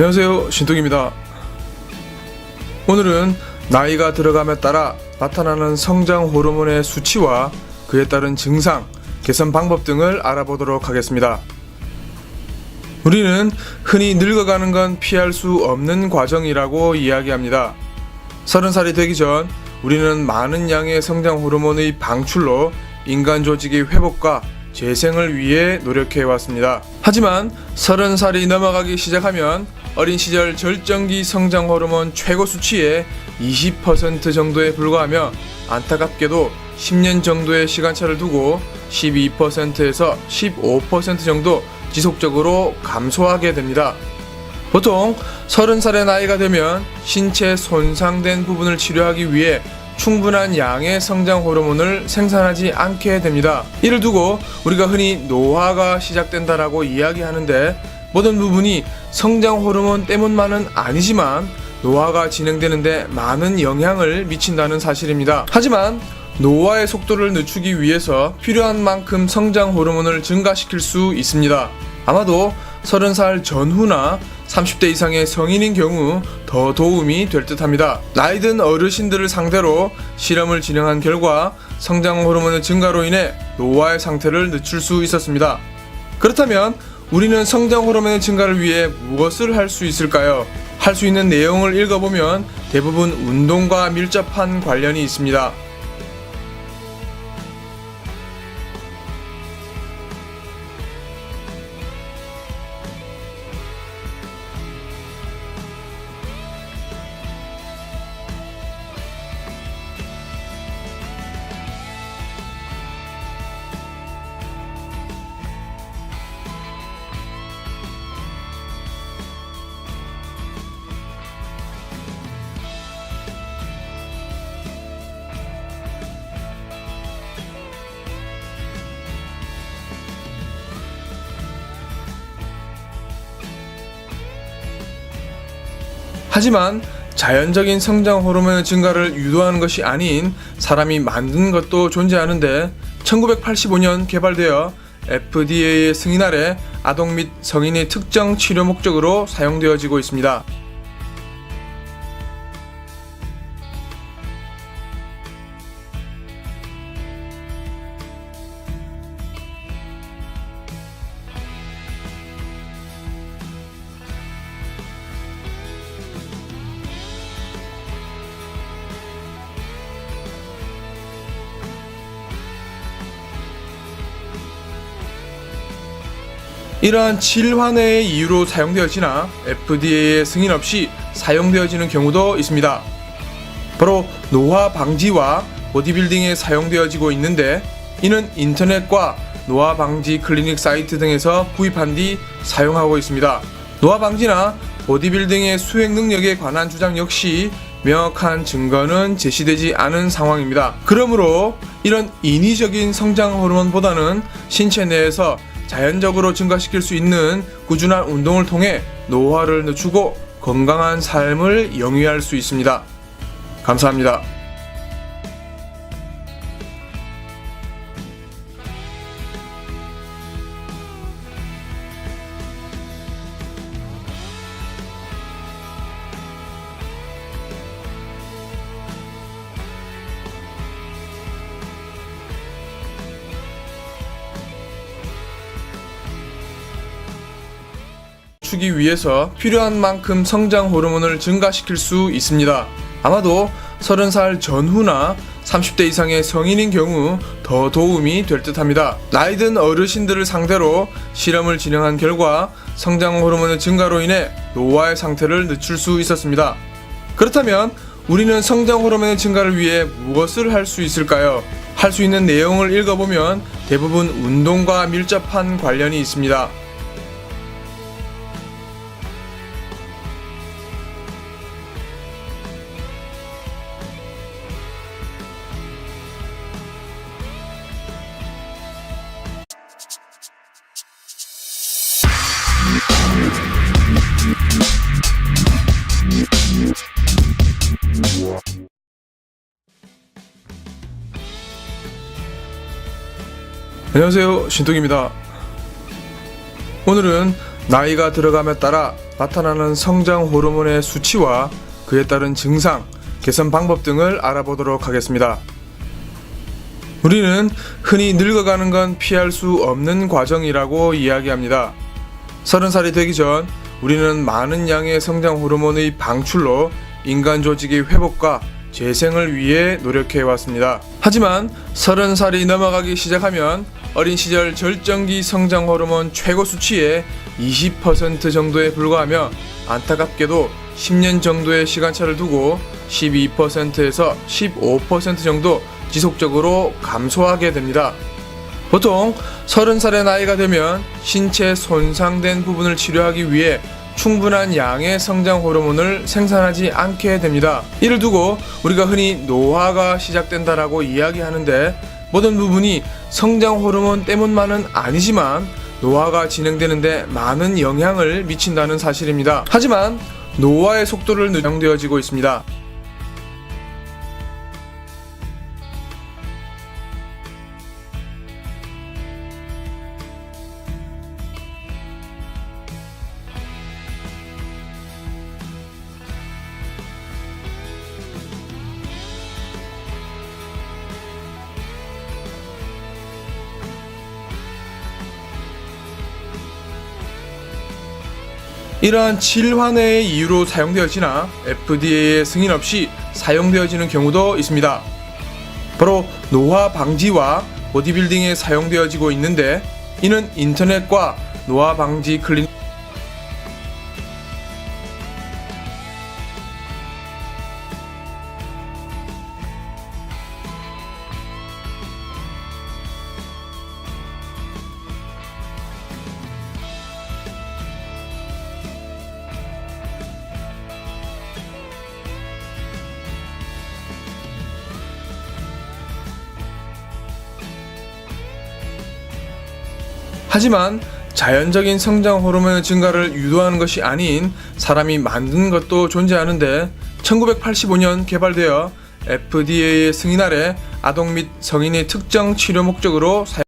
안녕하세요, 신동입니다. 오늘은 나이가 들어감에 따라 나타나는 성장 호르몬의 수치와 그에 따른 증상, 개선 방법 등을 알아보도록 하겠습니다. 우리는 흔히 늙어가는 건 피할 수 없는 과정이라고 이야기합니다. 30살이 되기 전 우리는 많은 양의 성장 호르몬의 방출로 인간 조직의 회복과 재생을 위해 노력해 왔습니다. 하지만 30살이 넘어가기 시작하면 어린 시절 절정기 성장 호르몬 최고 수치의 20% 정도에 불과하며 안타깝게도 10년 정도의 시간차를 두고 12%에서 15% 정도 지속적으로 감소하게 됩니다. 보통 30살의 나이가 되면 신체 손상된 부분을 치료하기 위해 충분한 양의 성장 호르몬을 생산하지 않게 됩니다. 이를 두고 우리가 흔히 노화가 시작된다라고 이야기하는데 모든 부분이 성장 호르몬 때문만은 아니지만 노화가 진행되는데 많은 영향을 미친다는 사실입니다. 하지만 노화의 속도를 늦추기 위해서 필요한 만큼 성장 호르몬을 증가시킬 수 있습니다. 아마도 30살 전후나 30대 이상의 성인인 경우 더 도움이 될 듯합니다. 나이든 어르신들을 상대로 실험을 진행한 결과 성장 호르몬의 증가로 인해 노화의 상태를 늦출 수 있었습니다. 그렇다면 우리는 성장 호르몬의 증가를 위해 무엇을 할 수 있을까요? 할 수 있는 내용을 읽어보면 대부분 운동과 밀접한 관련이 있습니다. 하지만 자연적인 성장 호르몬의 증가를 유도하는 것이 아닌 사람이 만든 것도 존재하는데 1985년 개발되어 FDA의 승인 아래 아동 및 성인의 특정 치료 목적으로 사용되어지고 있습니다. 이러한 질환의 이유로 사용되어지나 FDA의 승인 없이 사용되어지는 경우도 있습니다. 바로 노화 방지와 보디빌딩에 사용되어지고 있는데 이는 인터넷과 노화 방지 클리닉 사이트 등에서 구입한 뒤 사용하고 있습니다. 노화 방지나 보디빌딩의 수행 능력에 관한 주장 역시 명확한 증거는 제시되지 않은 상황입니다. 그러므로 이런 인위적인 성장 호르몬보다는 신체 내에서 자연적으로 증가시킬 수 있는 꾸준한 운동을 통해 노화를 늦추고 건강한 삶을 영위할 수 있습니다. 감사합니다. 주기 위해서 필요한 만큼 성장 호르몬을 증가시킬 수 있습니다. 아마도 30살 전후나 30대 이상의 성인인 경우 더 도움이 될 듯합니다. 나이든 어르신들을 상대로 실험을 진행한 결과 성장 호르몬의 증가로 인해 노화의 상태를 늦출 수 있었습니다. 그렇다면 우리는 성장 호르몬의 증가를 위해 무엇을 할 수 있을까요? 할 수 있는 내용을 읽어보면 대부분 운동과 밀접한 관련이 있습니다. 안녕하세요, 신동입니다. 오늘은 나이가 들어감에 따라 나타나는 성장 호르몬의 수치와 그에 따른 증상, 개선 방법 등을 알아보도록 하겠습니다. 우리는 흔히 늙어가는 건 피할 수 없는 과정이라고 이야기합니다. 30살이 되기 전 우리는 많은 양의 성장 호르몬의 방출로 인간 조직의 회복과 재생을 위해 노력해 왔습니다. 하지만 30살이 넘어가기 시작하면 어린 시절 절정기 성장 호르몬 최고 수치의 20% 정도에 불과하며 안타깝게도 10년 정도의 시간차를 두고 12%에서 15% 정도 지속적으로 감소하게 됩니다. 보통 30살의 나이가 되면 신체 손상된 부분을 치료하기 위해 충분한 양의 성장 호르몬을 생산하지 않게 됩니다. 이를 두고 우리가 흔히 노화가 시작된다라고 이야기하는데 모든 부분이 성장 호르몬 때문만은 아니지만 노화가 진행되는데 많은 영향을 미친다는 사실입니다. 하지만 노화의 속도를 예상되어지고 있습니다. 이러한 질환의 이유로 사용되어지나 FDA의 승인 없이 사용되어지는 경우도 있습니다. 바로 노화 방지와 보디빌딩에 사용되어지고 있는데 이는 인터넷과 노화 방지 클리닉 하지만 자연적인 성장 호르몬의 증가를 유도하는 것이 아닌 사람이 만든 것도 존재하는데 1985년 개발되어 FDA의 승인 아래 아동 및 성인의 특정 치료 목적으로